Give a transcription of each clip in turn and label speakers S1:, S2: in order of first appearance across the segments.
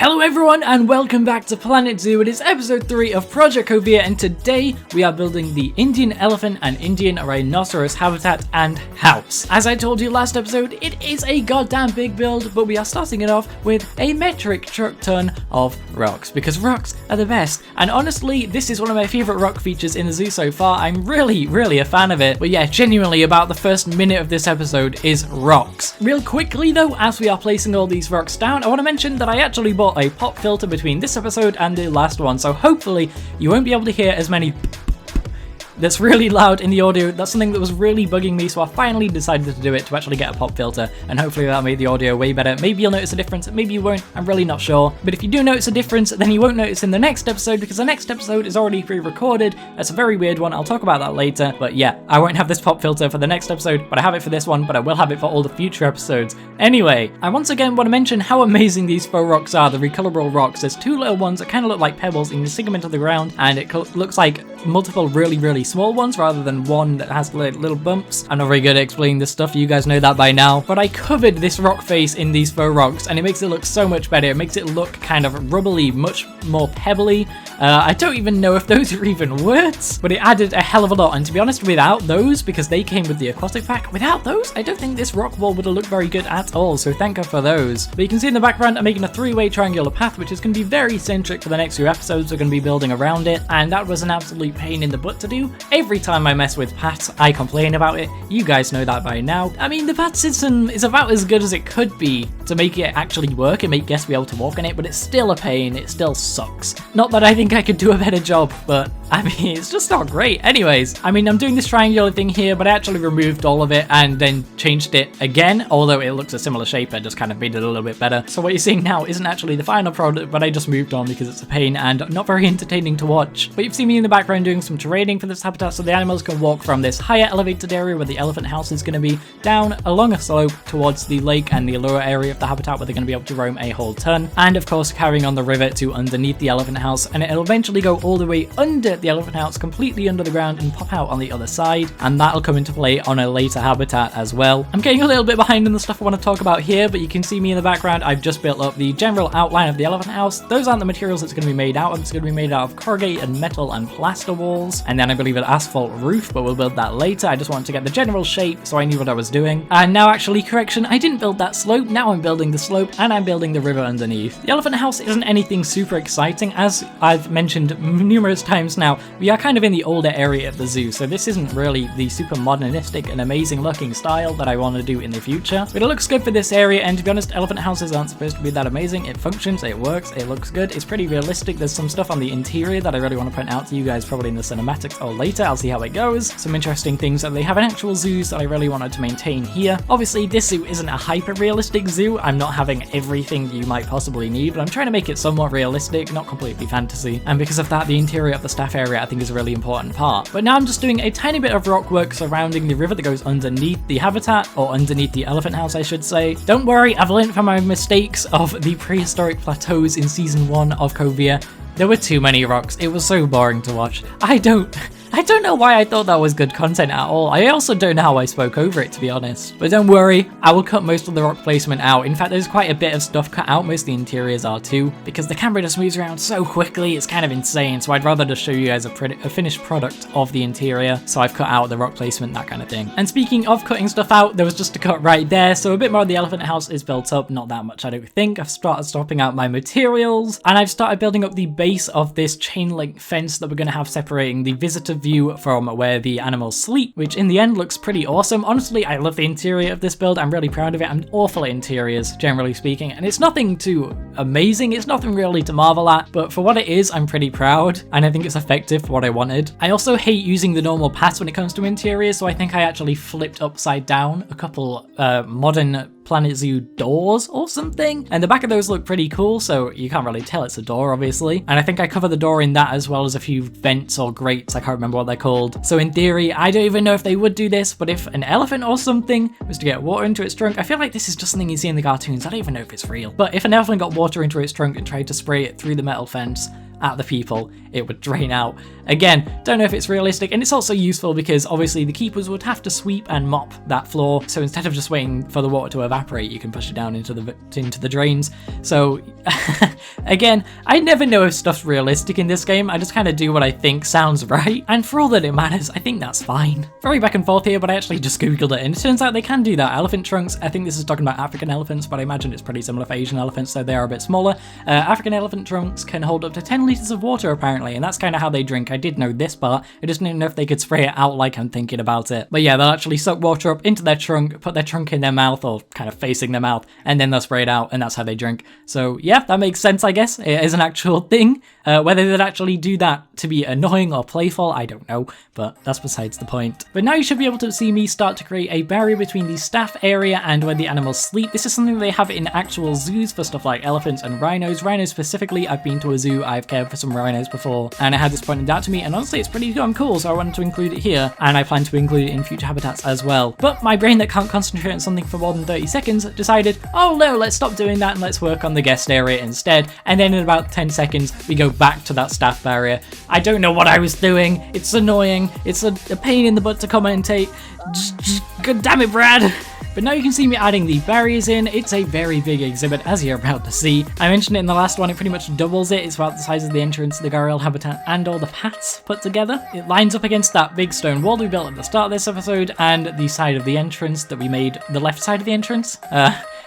S1: Hello everyone and welcome back to Planet Zoo. It is episode 3 of Project COVEA and today we are building the Indian Elephant and Indian Rhinoceros habitat and house. As I told you last episode, it is a goddamn big build, but we are starting it off with a metric truck ton of rocks because rocks are the best. And honestly, this is one of my favorite rock features in the zoo so far. I'm really a fan of it. But yeah, genuinely about the first minute of this episode is rocks. Real quickly though, as we are placing all these rocks down, I want to mention that I actually bought a pop filter between this episode and the last one, so hopefully you won't be able to hear as many that's really loud in the audio. That's something that was really bugging me, so I finally decided to do it, to actually get a pop filter, and hopefully that'll make the audio way better. Maybe you'll notice a difference, maybe you won't, I'm really not sure. But if you do notice a difference, then you won't notice in the next episode, because the next episode is already pre-recorded. That's a very weird one, I'll talk about that later. But yeah, I won't have this pop filter for the next episode, but I have it for this one, but I will have it for all the future episodes. Anyway, I once again want to mention how amazing these faux rocks are, the recolorable rocks. There's two little ones that kind of look like pebbles, and you sink them into the ground, and it looks like multiple really small ones rather than one that has little bumps. I'm not very good at explaining this stuff, you guys know that by now, but I covered this rock face in these faux rocks and it makes it look so much better. It makes it look kind of rubbly, much more pebbly. I don't even know if those are even words, but it added a hell of a lot, and to be honest, without those, because they came with the aquatic pack, without those, I don't think this rock wall would have looked very good at all, so thank God for those. But you can see in the background I'm making a three-way triangular path, which is going to be very centric for the next few episodes. We're going to be building around it, and that was an absolute pain in the butt to do. Every time I mess with paths, I complain about it. You guys know that by now. I mean, the path system is about as good as it could be to make it actually work and make guests be able to walk on it, but it's still a pain, it still sucks. Not that I think I could do a better job, but I mean, it's just not great. Anyways, I mean, I'm doing this triangular thing here, but I actually removed all of it and then changed it again, although it looks a similar shape, I just kind of made it a little bit better. So what you're seeing now isn't actually the final product, but I just moved on because it's a pain and not very entertaining to watch. But you've seen me in the background doing some terraining for this habitat, so the animals can walk from this higher elevated area where the elephant house is going to be down along a slope towards the lake and the lower area of the habitat where they're going to be able to roam a whole ton, and of course carrying on the river to underneath the elephant house, and it'll eventually go all the way under the elephant house, completely under the ground, and pop out on the other side, and that'll come into play on a later habitat as well. I'm getting a little bit behind in the stuff I want to talk about here, but you can see me in the background. I've just built up the general outline of the elephant house. Those aren't the materials it's going to be made out of. It's going to be made out of corrugated metal and plaster walls, and then I believe an asphalt roof, but we'll build that later. I just wanted to get the general shape so I knew what I was doing. And now actually, correction, I didn't build that slope. Now I'm building the slope and I'm building the river underneath. The elephant house isn't anything super exciting. As I've mentioned numerous times now, we are kind of in the older area of the zoo, so this isn't really the super modernistic and amazing looking style that I want to do in the future. But it looks good for this area, and to be honest, elephant houses aren't supposed to be that amazing. It functions, it works, it looks good, it's pretty realistic. There's some stuff on the interior that I really want to point out to you guys, probably in the cinematics or later. I'll see how it goes. Some interesting things that they have in actual zoos that I really wanted to maintain here. Obviously, this zoo isn't a hyper-realistic zoo. I'm not having everything you might possibly need, but I'm trying to make it somewhat realistic, not completely fantasy. And because of that, the interior of the staff area I think is a really important part. But now I'm just doing a tiny bit of rock work surrounding the river that goes underneath the habitat, or underneath the elephant house, I should say. Don't worry, I've learned from my mistakes of the prehistoric plateaus in season 1 of COVEA. There were too many rocks. It was so boring to watch. I don't know why I thought that was good content at all. I also don't know how I spoke over it, to be honest. But don't worry, I will cut most of the rock placement out. In fact, there's quite a bit of stuff cut out. Most of the interiors are too, because the camera just moves around so quickly, it's kind of insane. So I'd rather just show you guys a finished product of the interior. So I've cut out the rock placement, that kind of thing. And speaking of cutting stuff out, there was just a cut right there. So a bit more of the elephant house is built up. Not that much, I don't think. I've started swapping out my materials, and I've started building up the base of this chain link fence that we're going to have separating the visitor view from where the animals sleep, which in the end looks pretty awesome. Honestly, I love the interior of this build. I'm really proud of it. I'm awful at interiors, generally speaking, and it's nothing too amazing. It's nothing really to marvel at, but for what it is, I'm pretty proud, and I think it's effective for what I wanted. I also hate using the normal paths when it comes to interiors, so I think I actually flipped upside down a couple modern Planet Zoo doors or something, and the back of those look pretty cool, so you can't really tell it's a door, obviously. And I think I cover the door in that, as well as a few vents or grates, I can't remember what they're called. So in theory, I don't even know if they would do this, but if an elephant or something was to get water into its trunk, I feel like this is just something you see in the cartoons. I don't even know if it's real, but if an elephant got water into its trunk and tried to spray it through the metal fence, at the people, it would drain out. Again, don't know if it's realistic, and it's also useful because obviously the keepers would have to sweep and mop that floor, so instead of just waiting for the water to evaporate, you can push it down into the drains. So again, I never know if stuff's realistic in this game. I just kind of do what I think sounds right, and for all that it matters, I think that's fine. Very back and forth here, but I actually just googled it, and it turns out they can do that. Elephant trunks, I think this is talking about African elephants, but I imagine it's pretty similar for Asian elephants, so they are a bit smaller. African elephant trunks can hold up to 10 liters of water apparently, and that's kind of how they drink. I did know this part, I just didn't know if they could spray it out like I'm thinking about it. But yeah, they'll actually suck water up into their trunk, put their trunk in their mouth, or kind of facing their mouth, and then they'll spray it out, and that's how they drink. So yeah, that makes sense, I guess. It is an actual thing. Whether they'd actually do that to be annoying or playful, I don't know, but that's besides the point. But now you should be able to see me start to create a barrier between the staff area and where the animals sleep. This is something they have in actual zoos for stuff like elephants and rhinos. Rhinos specifically, I've been to a zoo, I've cared for some rhinos before, and I had this pointed out to me, and honestly it's pretty damn cool, so I wanted to include it here, and I plan to include it in future habitats as well. But my brain that can't concentrate on something for more than 30 seconds decided, oh no, let's stop doing that and let's work on the guest area instead, and then in about 10 seconds we go back to that staff barrier. I don't know what I was doing, it's annoying, it's a pain in the butt to commentate. God damn it, Brad! But now you can see me adding the barriers in. It's a very big exhibit, as you're about to see. I mentioned it in the last one, it pretty much doubles it. It's about the size of the entrance, the gharial habitat, and all the paths put together. It lines up against that big stone wall we built at the start of this episode, and the side of the entrance that we made, the left side of the entrance.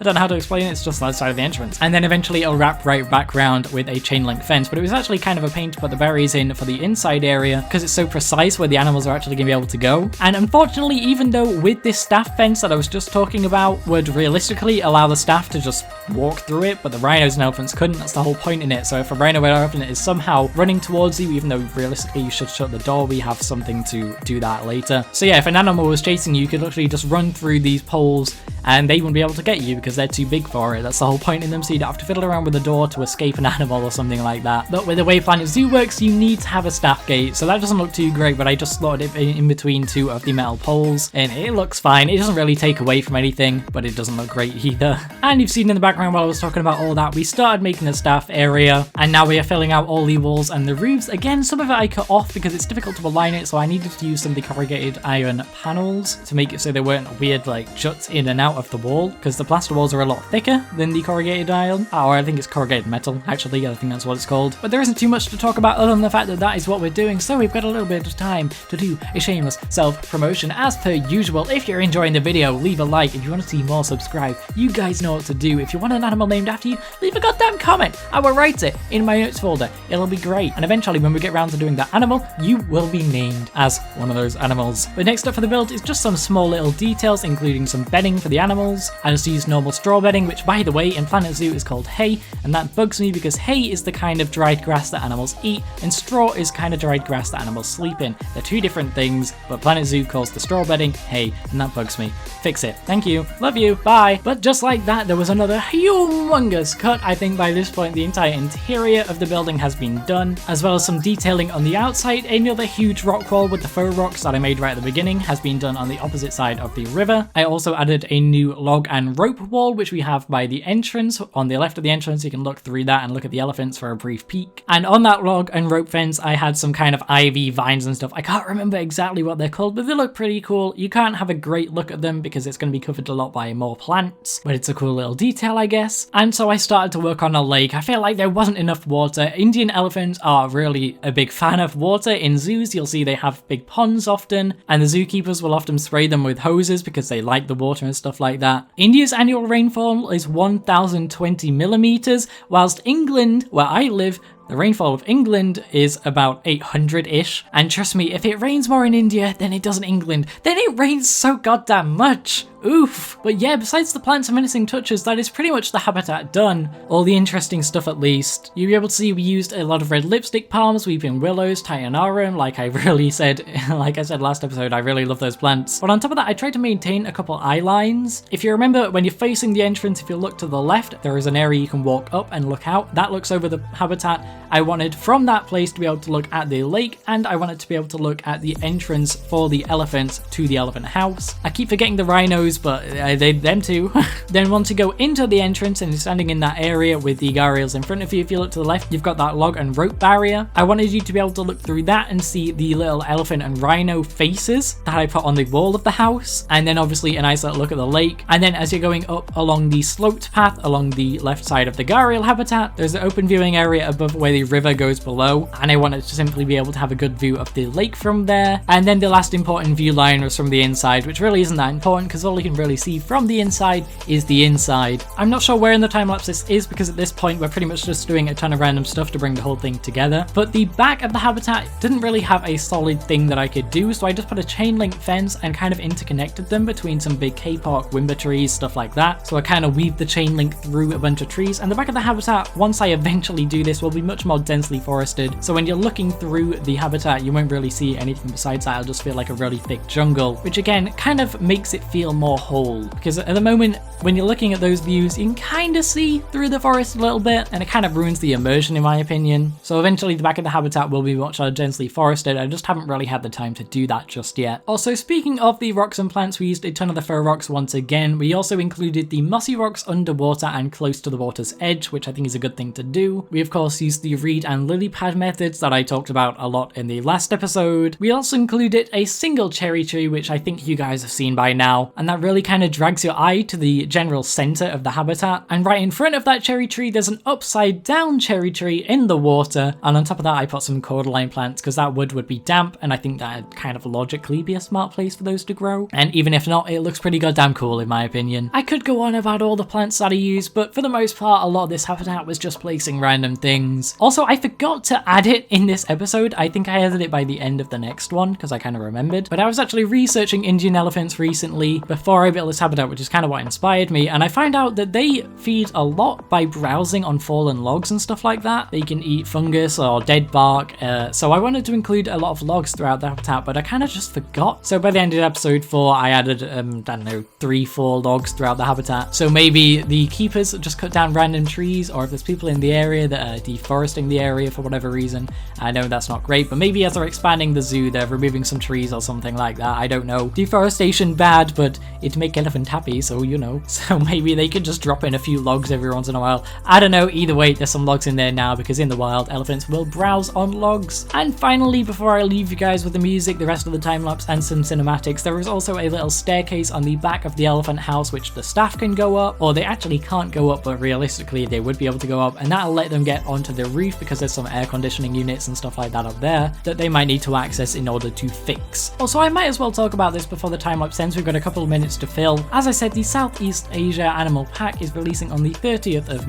S1: I don't know how to explain it, it's just the side of the entrance. And then eventually it'll wrap right back around with a chain link fence, but it was actually kind of a pain to put the barriers in for the inside area because it's so precise where the animals are actually going to be able to go. And unfortunately, even though with this staff fence that I was just talking about would realistically allow the staff to just walk through it, but the rhinos and elephants couldn't, that's the whole point in it. So if a rhino or elephant is somehow running towards you, even though realistically you should shut the door, we have something to do that later. So yeah, if an animal was chasing you, you could literally just run through these poles and they wouldn't be able to get you because they're too big for it. That's the whole point in them, so you don't have to fiddle around with the door to escape an animal or something like that. But with the way Planet Zoo works, you need to have a staff gate, so that doesn't look too great, but I just slotted it in between two of the metal poles, and it looks fine. It doesn't really take away from anything, but it doesn't look great either. And you've seen in the background while I was talking about all that, we started making a staff area, and now we are filling out all the walls and the roofs. Again, some of it I cut off because it's difficult to align it, so I needed to use some of the corrugated iron panels to make it so they weren't weird like juts in and out of the wall, because the plaster walls are a lot thicker than the corrugated iron, or I think it's corrugated metal, actually, I think that's what it's called. But there isn't too much to talk about other than the fact that that is what we're doing, so we've got a little bit of time to do a shameless self-promotion. As per usual, if you're enjoying the video, leave a like. If you want to see more, subscribe. You guys know what to do. If you want an animal named after you, leave a goddamn comment. I will write it in my notes folder. It'll be great. And eventually, when we get around to doing that animal, you will be named as one of those animals. But next up for the build is just some small little details, including some bedding for the animals. I just used normal straw bedding, which by the way, in Planet Zoo is called hay, and that bugs me because hay is the kind of dried grass that animals eat, and straw is kind of dried grass that animals sleep in. They're two different things, but Planet Zoo calls the straw bedding hay, and that bugs me. Fix it. Thank you. Love you. Bye. But just like that, there was another humongous cut. I think by this point, the entire interior of the building has been done, as well as some detailing on the outside. Another huge rock wall with the faux rocks that I made right at the beginning has been done on the opposite side of the river. I also added a new log and rope wall, which we have by the entrance. On the left of the entrance, you can look through that and look at the elephants for a brief peek. And on that log and rope fence, I had some kind of ivy vines and stuff. I can't remember exactly what they're called, but they look pretty cool. You can't have a great look at them because it's going to be covered a lot by more plants, but it's a cool little detail, I guess. And so I started to work on a lake. I feel like there wasn't enough water. Indian elephants are really a big fan of water. In zoos, you'll see they have big ponds often, and the zookeepers will often spray them with hoses because they like the water and stuff like that. India's annual rainfall is 1,020 millimeters, whilst England, where I live, the rainfall of England is about 800-ish, and trust me, if it rains more in India than it does in England, then it rains so goddamn much. Oof. But yeah, besides the plants and menacing touches, that is pretty much the habitat done. All the interesting stuff at least. You'll be able to see we used a lot of red lipstick palms, weeping willows, titanarum, like I said last episode, I really love those plants. But on top of that, I tried to maintain a couple eye lines. If you remember, when you're facing the entrance, if you look to the left, there is an area you can walk up and look out. That looks over the habitat. I wanted from that place to be able to look at the lake, and I wanted to be able to look at the entrance for the elephants to the elephant house. I keep forgetting the rhinos, but them too. Then once you go into the entrance and you're standing in that area with the gharials in front of you, if you look to the left, you've got that log and rope barrier. I wanted you to be able to look through that and see the little elephant and rhino faces that I put on the wall of the house, and then obviously a nice little look at the lake. And then as you're going up along the sloped path along the left side of the gharial habitat, there's an open viewing area above where the river goes below, and I wanted to simply be able to have a good view of the lake from there. And then the last important view line was from the inside, which really isn't that important because all you can really see from the inside is the inside. I'm not sure where in the time lapse this is because at this point we're pretty much just doing a ton of random stuff to bring the whole thing together. But the back of the habitat didn't really have a solid thing that I could do, so I just put a chain link fence and kind of interconnected them between some big kapok, wimber trees, stuff like that. So I kind of weaved the chain link through a bunch of trees, and the back of the habitat, once I eventually do this, will be much more densely forested. So when you're looking through the habitat, you won't really see anything besides that. It'll just feel like a really thick jungle, which again kind of makes it feel more whole, because at the moment when you're looking at those views you can kind of see through the forest a little bit, and it kind of ruins the immersion in my opinion. So eventually the back of the habitat will be much more densely forested. I just haven't really had the time to do that just yet. Also, speaking of the rocks and plants, we used a ton of the fur rocks once again. We also included the mossy rocks underwater and close to the water's edge, which I think is a good thing to do. We of course used the reed and lily pad methods that I talked about a lot in the last episode. We also included a single cherry tree, which I think you guys have seen by now, and that really kind of drags your eye to the general center of the habitat. And right in front of that cherry tree there's an upside down cherry tree in the water, and on top of that I put some cordyline plants because that wood would be damp, and I think that'd kind of logically be a smart place for those to grow. And even if not, it looks pretty goddamn cool in my opinion. I could go on about all the plants that I used, but for the most part a lot of this habitat was just placing random things. Also, I forgot to add it in this episode. I think I added it by the end of the next one because I kind of remembered, but I was actually researching Indian elephants recently before I built this habitat, which is kind of what inspired me, and I find out that they feed a lot by browsing on fallen logs and stuff like that. They can eat fungus or dead bark, so I wanted to include a lot of logs throughout the habitat, but I kind of just forgot. So by the end of episode 4 I added, I don't know, 3-4 logs throughout the habitat. So maybe the keepers just cut down random trees, or if there's people in the area that are deforesting the area for whatever reason. I know that's not great, but maybe as they're expanding the zoo they're removing some trees or something like that. I don't know. Deforestation bad, but it'd make elephant happy, so you know. So maybe they could just drop in a few logs every once in a while. I don't know. Either way, there's some logs in there now because in the wild elephants will browse on logs. And finally, before I leave you guys with the music, the rest of the time lapse and some cinematics, there is also a little staircase on the back of the elephant house which the staff can go up, or they actually can't go up, but realistically they would be able to go up, and that'll let them get onto the roof because there's some air conditioning units and stuff like that up there that they might need to access in order to fix. Also, I might as well talk about this before the time lapse ends. We've got a couple of minutes to fill. As I said, the Southeast Asia Animal Pack is releasing on the 30th of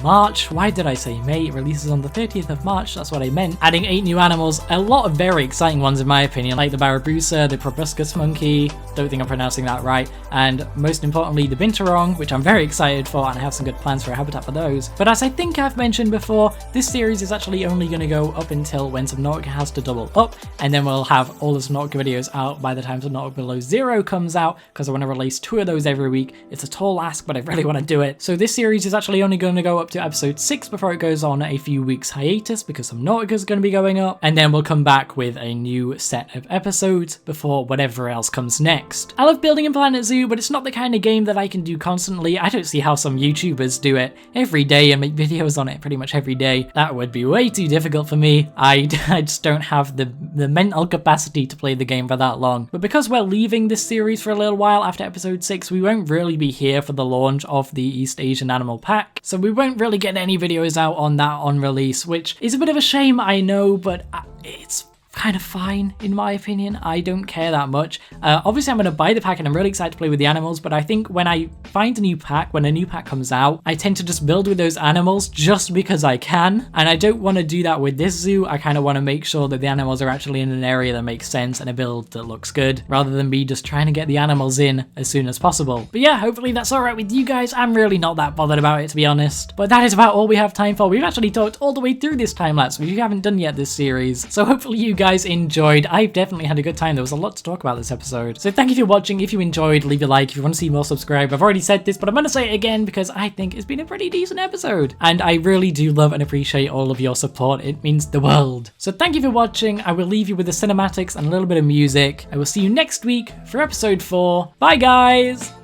S1: March. Why did I say May? It releases on the 30th of March, that's what I meant. Adding 8 new animals, a lot of very exciting ones in my opinion, like the Barrabusa, the proboscis monkey, don't think I'm pronouncing that right, and most importantly the binturong, which I'm very excited for, and I have some good plans for a habitat for those. But as I think I've mentioned before, this series is actually only going to go up until when Subnautica has to double up, and then we'll have all the Subnautica videos out by the time Subnautica Below Zero comes out, because I want to release 2 of those every week. It's a tall ask, but I really want to do it. So this series is actually only going to go up to episode 6 before it goes on a few weeks hiatus because Subnautica is going to be going up, and then we'll come back with a new set of episodes before whatever else comes next. I love building in Planet Zoo, but it's not the kind of game that I can do constantly. I don't see how some YouTubers do it every day and make videos on it pretty much every day. That would be way too difficult for me. I just don't have the mental capacity to play the game for that long. But because we're leaving this series for a little while after episode 6, we won't really be here for the launch of the East Asian Animal Pack, so we won't really get any videos out on that on release, which is a bit of a shame, I know, but it's kind of fine in my opinion. I don't care that much. Obviously I'm going to buy the pack and I'm really excited to play with the animals, but I think when I find a new pack, when a new pack comes out, I tend to just build with those animals just because I can, and I don't want to do that with this zoo. I kind of want to make sure that the animals are actually in an area that makes sense and a build that looks good, rather than me just trying to get the animals in as soon as possible. But yeah, hopefully that's alright with you guys. I'm really not that bothered about it, to be honest. But that is about all we have time for. We've actually talked all the way through this time lapse, which we haven't done yet this series, so hopefully you guys guys enjoyed. I've definitely had a good time. There was a lot to talk about this episode. So thank you for watching. If you enjoyed, leave a like. If you want to see more, subscribe. I've already said this, but I'm going to say it again because I think it's been a pretty decent episode. And I really do love and appreciate all of your support. It means the world. So thank you for watching. I will leave you with the cinematics and a little bit of music. I will see you next week for episode 4. Bye, guys!